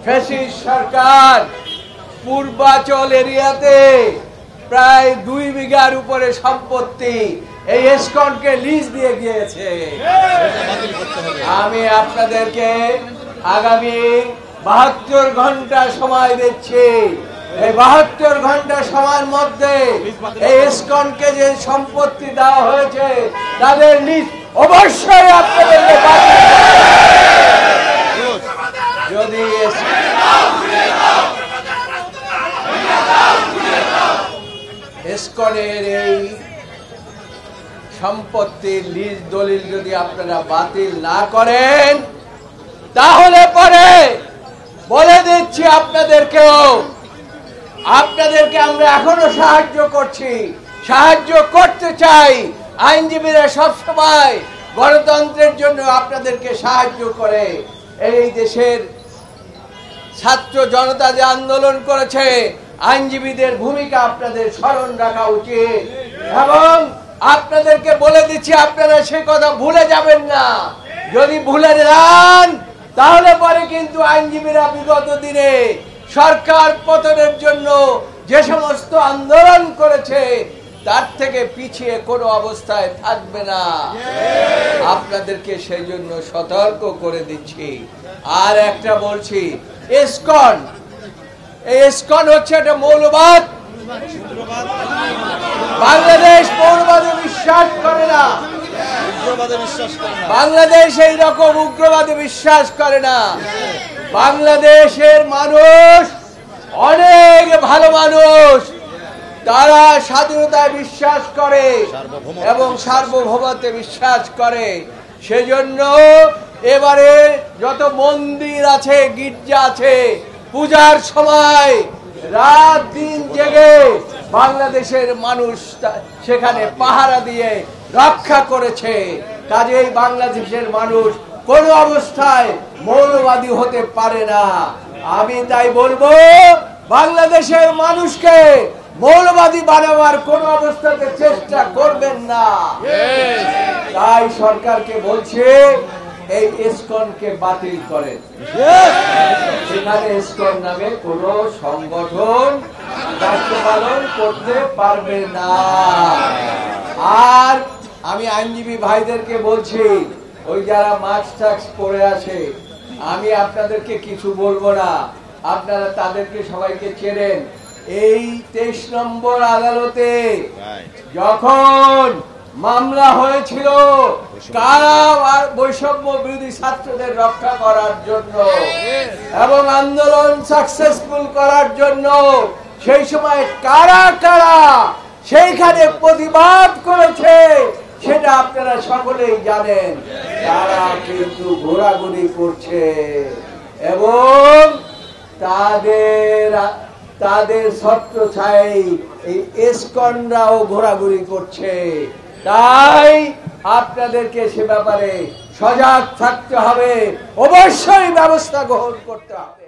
Fascist সরকার পূর্বাচল এরিয়াতে প্রায় 2 বিঘার উপরে সম্পত্তি এই ইসকনকে লিজ দিয়ে গিয়েছে। আমি আপনাদেরকে আগামী 72 ঘন্টা সময় দিচ্ছি। এই 72 ঘন্টা সময়ের মধ্যে এই ইসকনকে যে সম্পত্তি দেওয়া হয়েছে তাদের লিজ অবশ্যই আপনাদেরকে যদি ইসকনের এই সম্পত্তির লিজ দলিল যদি আপনারা বাতিল না করেন তাহলে পরে বলে দিচ্ছি আপনাদেরকে আমরা এখনো সাহায্য করছি, সাহায্য করতে চাই। আইনজীবীরা সবসময় গণতন্ত্রের জন্য আপনাদেরকে সাহায্য করে। এই দেশের ছাত্র জনতা যে আন্দোলন করেছে আইনজীবীদের ভূমিকা আপনাদের স্মরণ রাখা উচিত এবং আপনাদেরকে বলে দিচ্ছি আপনারা সে কথা ভুলে যাবেন না। যদি ভুলে যান তাহলে পরে কিন্তু আইনজীবীরা বিগত দিনে সরকার পতনের জন্য যে সমস্ত আন্দোলন করেছে তার থেকে পিছিয়ে কোনো অবস্থায় থাকবে না। আপনাদেরকে সেই জন্য সতর্ক করে দিচ্ছি। আর একটা বলছি, ইসকন হচ্ছে একটা মৌলবাদ। বাংলাদেশ মৌলবাদে বিশ্বাস করে না, বাংলাদেশ এই রকম উগ্রবাদে বিশ্বাস করে না। বাংলাদেশের মানুষ অনেক ভালো মানুষ, তারা স্বাধীনতায় বিশ্বাস করে এবং সার্বভৌমত্বে বিশ্বাস করে। সেজন্য এবারে যত মন্দির আছে, গির্জা আছে, পূজার সময় রাত দিন জেগে বাংলাদেশের মানুষ সেখানে পাহারা দিয়ে রক্ষা করেছে। কাজেই বাংলাদেশের মানুষ কোন অবস্থায় মৌলবাদী হতে পারে না। আমি তাই বলবো বাংলাদেশের মানুষকে মৌলবাদী বানাবার কোন অবস্থাতে চেষ্টা করবেন না। তাই সরকারকে বলছে এই ইসকনকে বাতিল করেন। সেখানে ইসকন নামে কোন সংগঠন দায়িত্ব পালন করতে পারবে না। আর আমি আইনজীবী ভাইদেরকে বলছি, ওই যারা মাস্ক টাস্ক পরে আছে, আমি আপনাদেরকে কিছু বলবো না, আপনারা তাদেরকে সবাইকে চেনেন। এই 23 নম্বর আদালতে যখন মামলা হয়েছিল কারা আর বৈষম্য বিরোধী ছাত্রদের রক্ষা করার জন্য এবং আন্দোলন সাকসেসফুল করার জন্য, সেই সময় কারা কারা সেইখানে প্রতিবাদ করেছে সেটা আপনারা সকলেই জানেন। তারা কিন্তু ঘোরাঘুরি করছে এবং তাদের ছত্রছায়ায় এই ইসকনরাও ঘোরাঘুরি করছে। তাই আপনাদেরকে সে ব্যাপারে সজাগ থাকতে হবে, অবশ্যই ব্যবস্থা গ্রহণ করতে হবে।